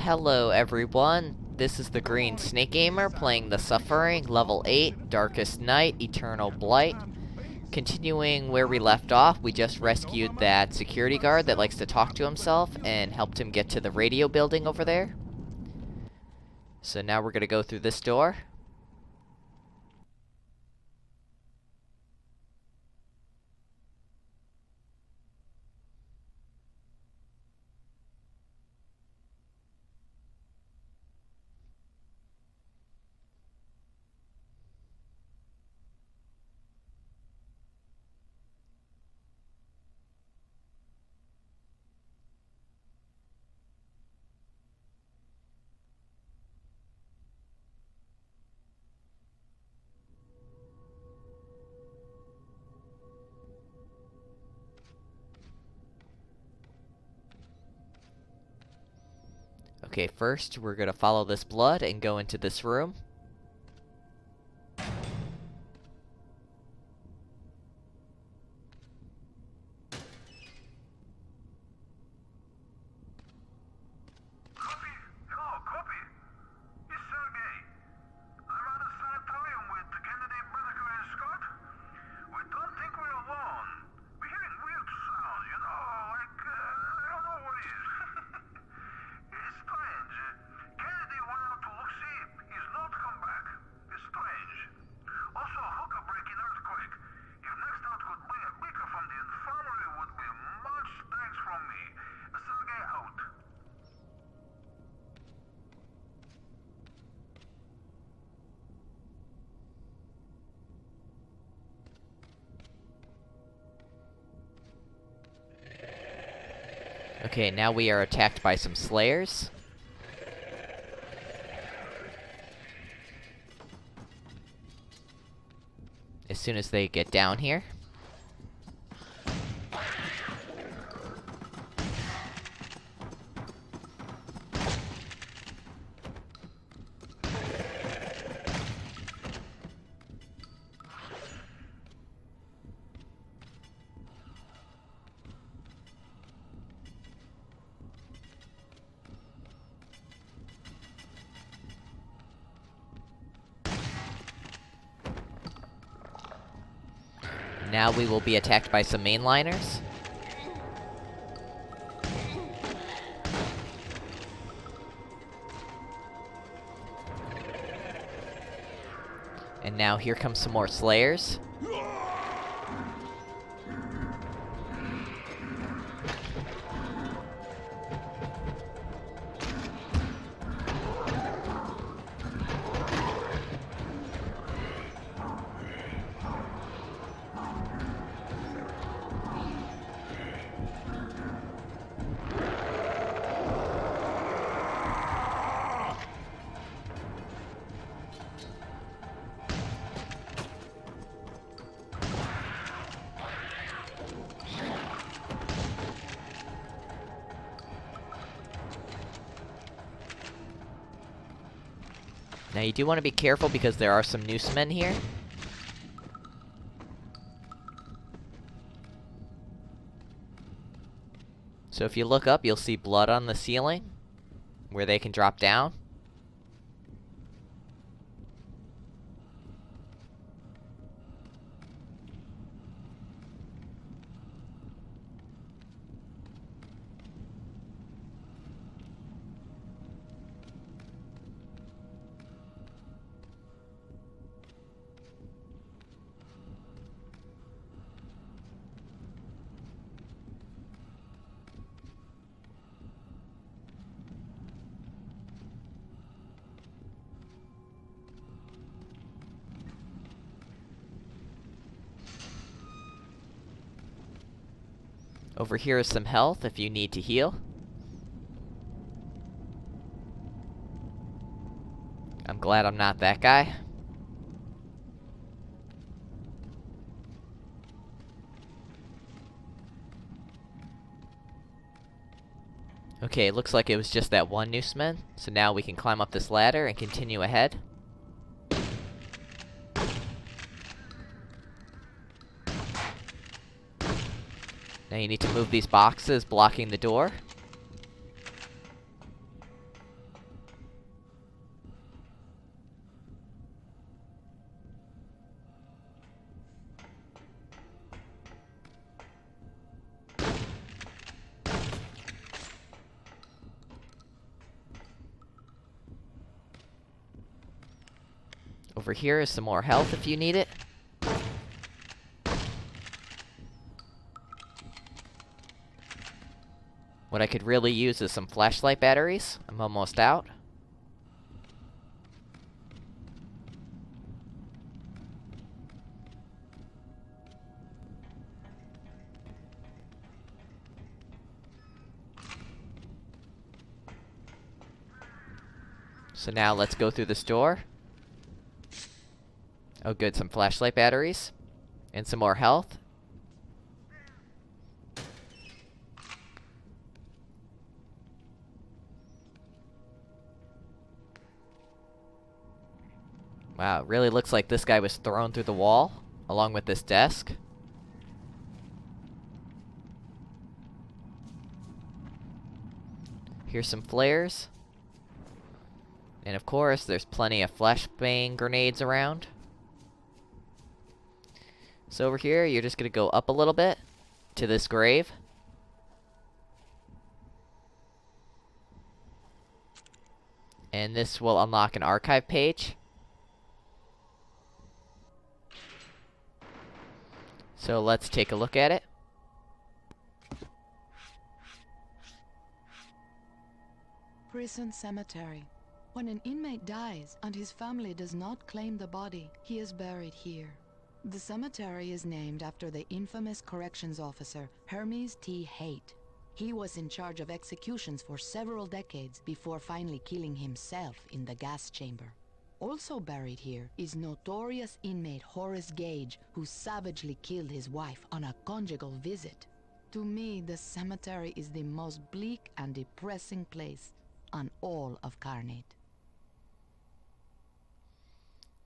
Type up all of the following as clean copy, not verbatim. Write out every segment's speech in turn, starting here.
Hello everyone, this is the Green Snake Gamer playing the Suffering, level 8, Darkest Night, Eternal Blight. Continuing where we left off, we just rescued that security guard that likes to talk to himself and helped him get to the radio building over there. So now we're gonna go through this door. Okay, first we're gonna follow this blood and go into this room. Okay, now we are attacked by some slayers. As soon as they get down here. Now we will be attacked by some mainliners. And now here come some more slayers. Now you do want to be careful because there are some noosemen here. So if you look up, you'll see blood on the ceiling, where they can drop down. Over here is some health if you need to heal. I'm glad I'm not that guy. Okay, it looks like it was just that one nooseman, so now we can climb up this ladder and continue ahead. Now you need to move these boxes blocking the door. Over here is some more health if you need it. What I could really use is some flashlight batteries. I'm almost out. So now let's go through this door. Oh good, some flashlight batteries. And some more health. Wow, it really looks like this guy was thrown through the wall, along with this desk. Here's some flares. And of course, there's plenty of flashbang grenades around. So over here, you're just gonna go up a little bit to this grave. And this will unlock an archive page. So let's take a look at it. Prison cemetery. When an inmate dies and his family does not claim the body, he is buried here. The cemetery is named after the infamous corrections officer, Hermes T. Haight. He was in charge of executions for several decades before finally killing himself in the gas chamber. Also buried here is notorious inmate Horace Gage, who savagely killed his wife on a conjugal visit. To me, the cemetery is the most bleak and depressing place on all of Carnate.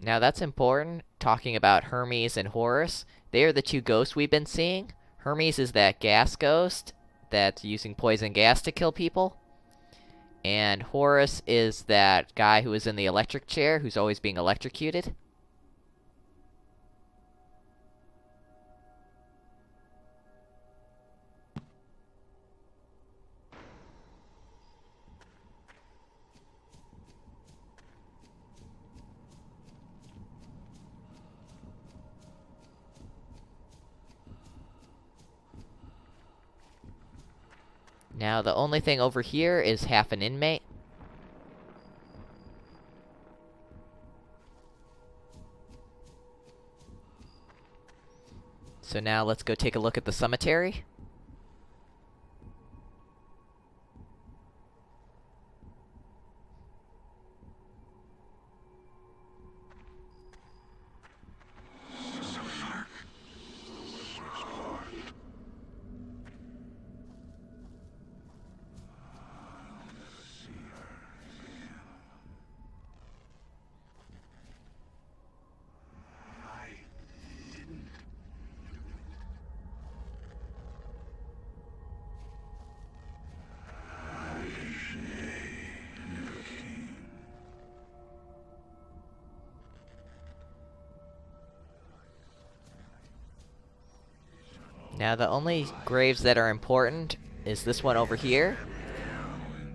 Now that's important, talking about Hermes and Horus. They are the two ghosts we've been seeing. Hermes is that gas ghost that's using poison gas to kill people. And Horus is that guy who is in the electric chair, who's always being electrocuted. Now the only thing over here is half an inmate. So now let's go take a look at the cemetery. Now the only graves that are important is this one over here.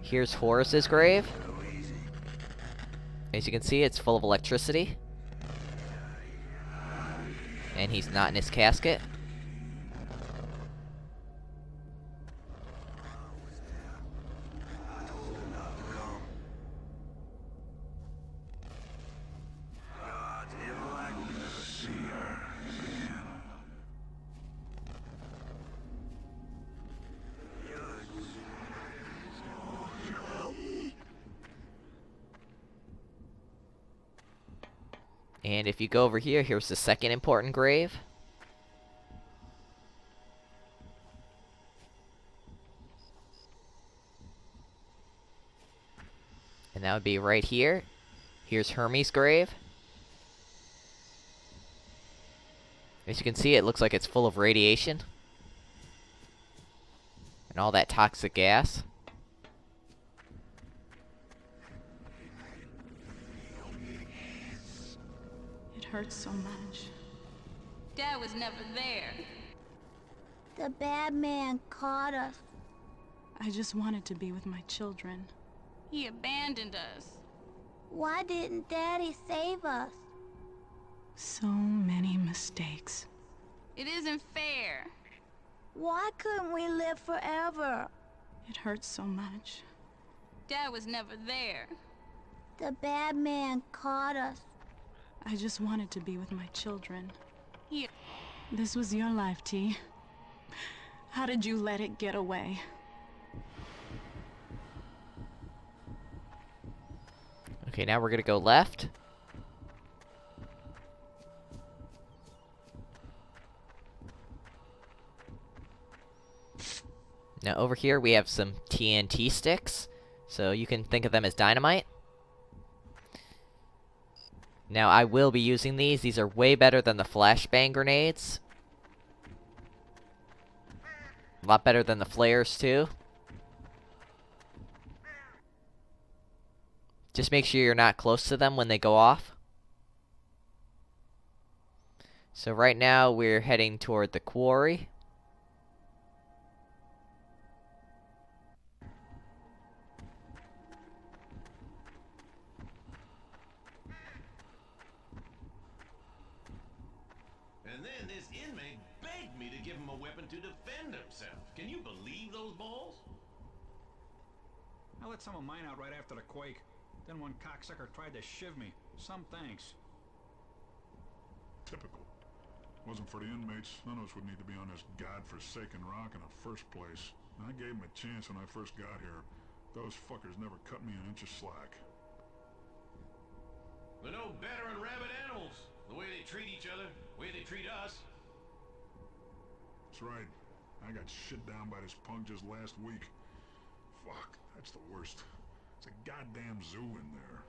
Here's Horus's grave. As you can see, it's full of electricity. And he's not in his casket. And if you go over here, here's the second important grave. And that would be right here. Here's Hermes' grave. As you can see, it looks like it's full of radiation. And all that toxic gas. It hurts so much. Dad was never there. The bad man caught us. I just wanted to be with my children. He abandoned us. Why didn't Daddy save us? So many mistakes. It isn't fair. Why couldn't we live forever? It hurts so much. Dad was never there. The bad man caught us. I just wanted to be with my children. Here. This was your life, T. How did you let it get away? Okay, now we're gonna go left. Now over here we have some TNT sticks, so you can think of them as dynamite. Now I will be using these. These are way better than the flashbang grenades. A lot better than the flares too. Just make sure you're not close to them when they go off. So right now we're heading toward the quarry. And then this inmate begged me to give him a weapon to defend himself. Can you believe those balls? I let some of mine out right after the quake. Then one cocksucker tried to shiv me. Some thanks. Typical. Wasn't for the inmates, none of us would need to be on this godforsaken rock in the first place. And I gave them a chance when I first got here. Those fuckers never cut me an inch of slack. They're no better than rabid animals. The way they treat each other, the way they treat us. That's right. I got shit down by this punk just last week. Fuck, that's the worst. It's a goddamn zoo in there.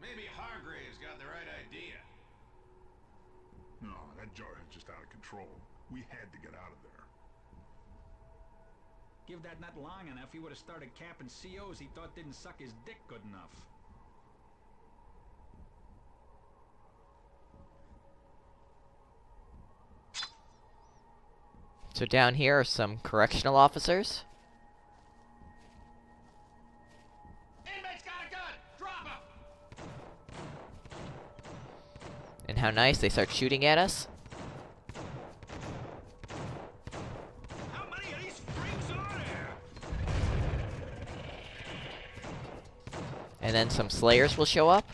Maybe Hargrave's got the right idea. No, that jarhead's just out of control. We had to get out of there. Give that nut long enough, he would have started capping COs he thought didn't suck his dick good enough. So down here are some correctional officers. Inmate's got a gun! Drop him! And how nice, they start shooting at us. How many of these freaks are there? And then some slayers will show up.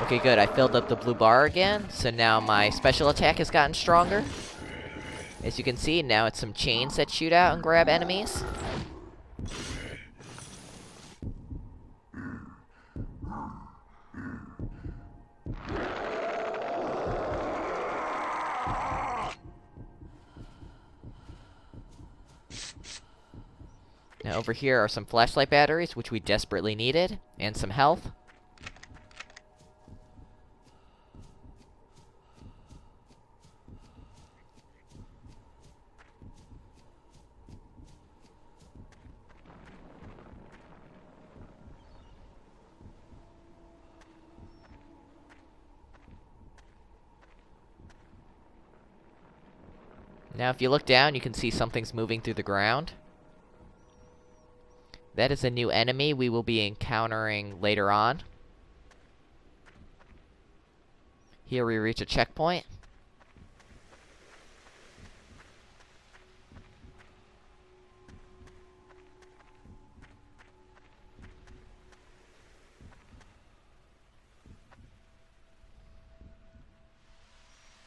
Okay, good. I filled up the blue bar again, so now my special attack has gotten stronger. As you can see, now it's some chains that shoot out and grab enemies. Now over here are some flashlight batteries, which we desperately needed, and some health. Now if you look down, you can see something's moving through the ground. That is a new enemy we will be encountering later on. Here we reach a checkpoint.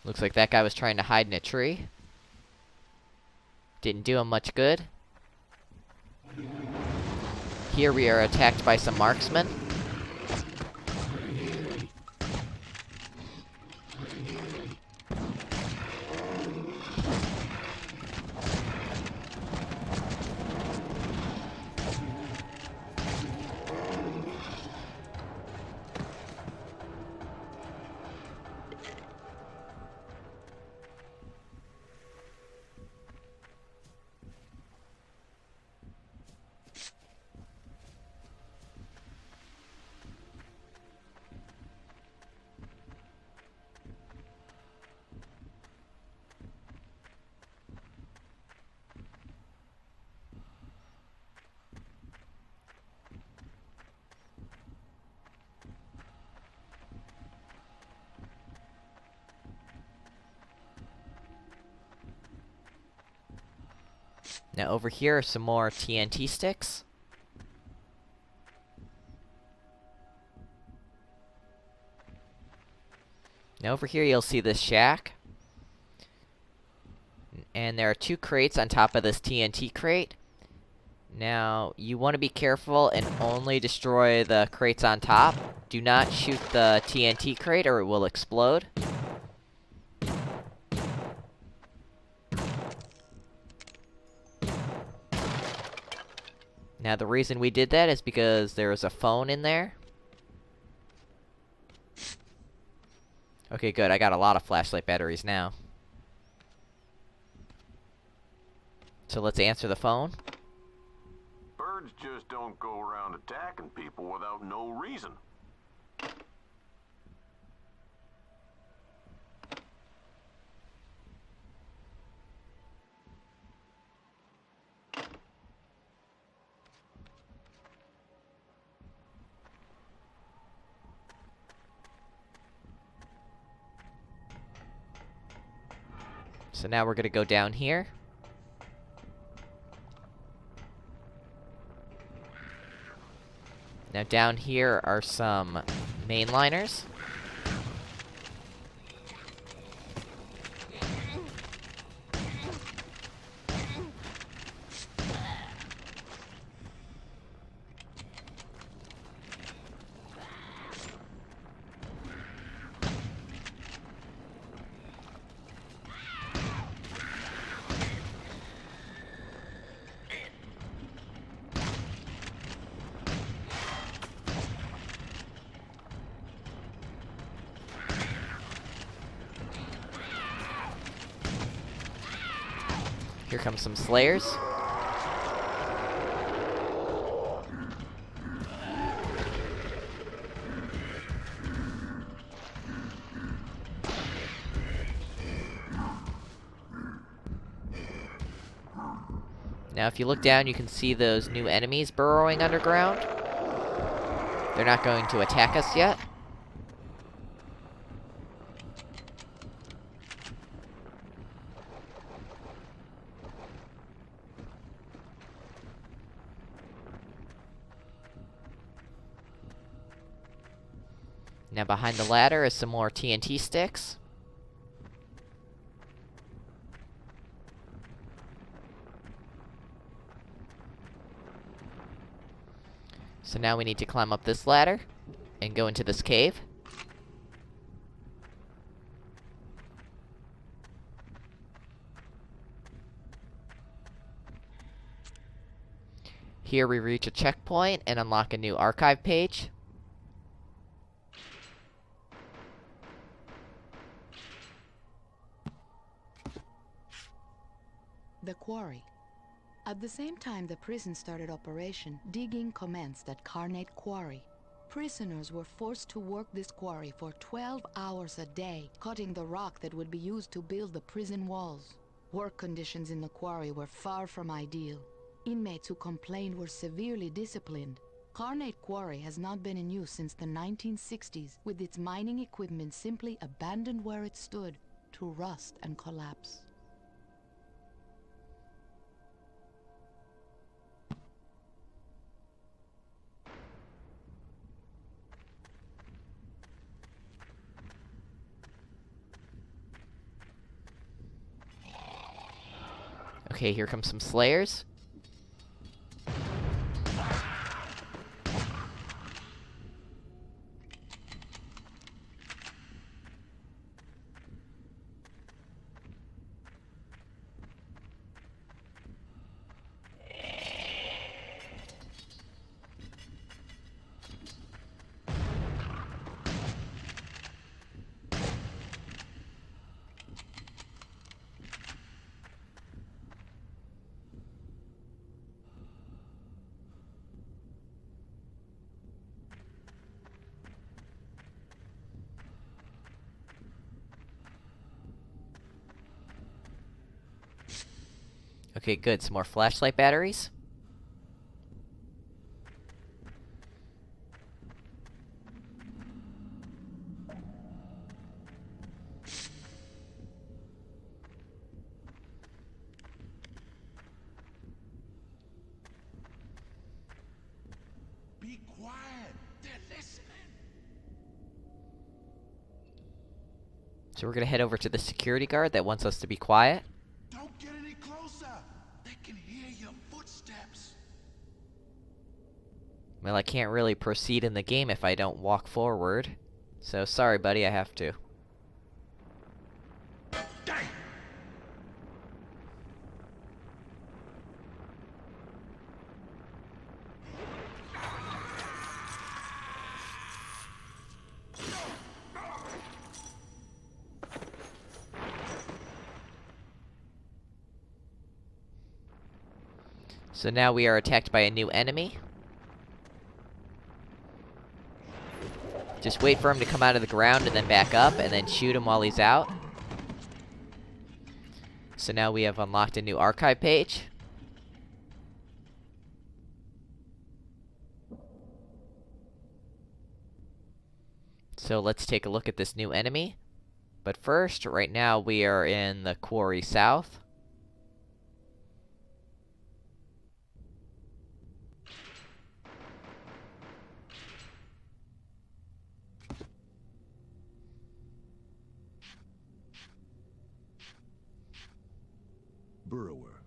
Looks like that guy was trying to hide in a tree. Didn't do him much good. Here we are attacked by some marksmen. Now over here are some more TNT sticks. Now over here you'll see this shack. And there are 2 crates on top of this TNT crate. Now, you want to be careful and only destroy the crates on top. Do not shoot the TNT crate or it will explode. Now, the reason we did that is because there was a phone in there. Okay, good. I got a lot of flashlight batteries now. So let's answer the phone. Birds just don't go around attacking people without no reason. So now we're gonna go down here. Now down here are some mainliners. Here comes some slayers. Now if you look down, you can see those new enemies burrowing underground. They're not going to attack us yet. Now behind the ladder is some more TNT sticks. So now we need to climb up this ladder and go into this cave. Here we reach a checkpoint and unlock a new archive page. The quarry. At the same time the prison started operation, digging commenced at Carnate Quarry. Prisoners were forced to work this quarry for 12 hours a day, cutting the rock that would be used to build the prison walls. Work conditions in the quarry were far from ideal. Inmates who complained were severely disciplined. Carnate Quarry has not been in use since the 1960s, with its mining equipment simply abandoned where it stood to rust and collapse. Okay, here comes some slayers. Okay, good. Some more flashlight batteries. So we're gonna head over to the security guard that wants us to be quiet. Don't get any closer. They can hear your footsteps. Well, I can't really proceed in the game if I don't walk forward. So sorry, buddy, I have to. So now we are attacked by a new enemy. Just wait for him to come out of the ground and then back up, and then shoot him while he's out. So now we have unlocked a new archive page. So let's take a look at this new enemy. But first, right now we are in the Quarry South. Burrower.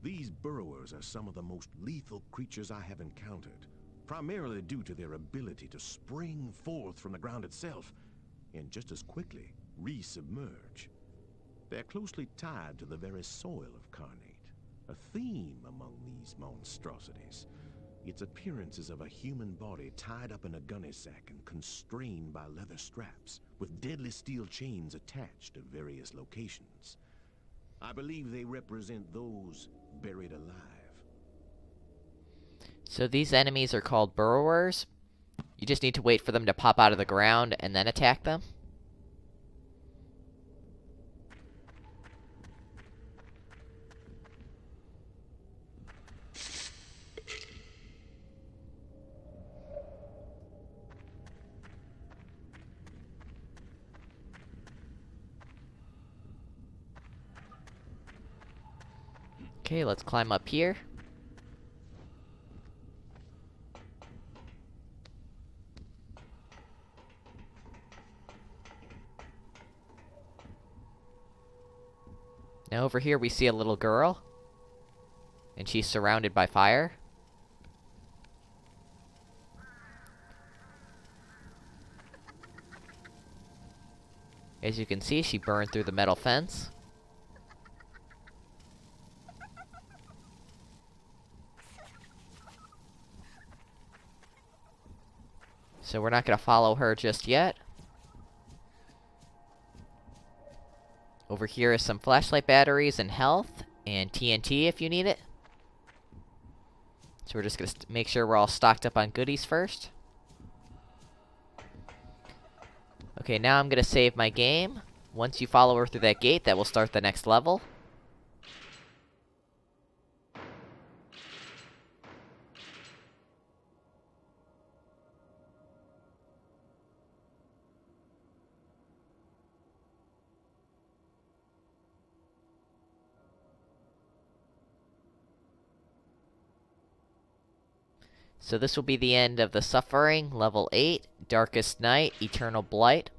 These burrowers are some of the most lethal creatures I have encountered, primarily due to their ability to spring forth from the ground itself and just as quickly re-submerge. They're closely tied to the very soil of Carnate, a theme among these monstrosities. Its appearance is of a human body tied up in a gunny sack and constrained by leather straps, with deadly steel chains attached to various locations. I believe they represent those buried alive. So these enemies are called burrowers. You just need to wait for them to pop out of the ground and then attack them. Okay, let's climb up here. Now over here we see a little girl. And she's surrounded by fire. As you can see, she burned through the metal fence. So we're not going to follow her just yet. Over here is some flashlight batteries and health, and TNT if you need it. So we're just going to make sure we're all stocked up on goodies first. Okay, now I'm going to save my game. Once you follow her through that gate, that will start the next level. So this will be the end of the Suffering, Level 8, Darkest Night, Eternal Blight.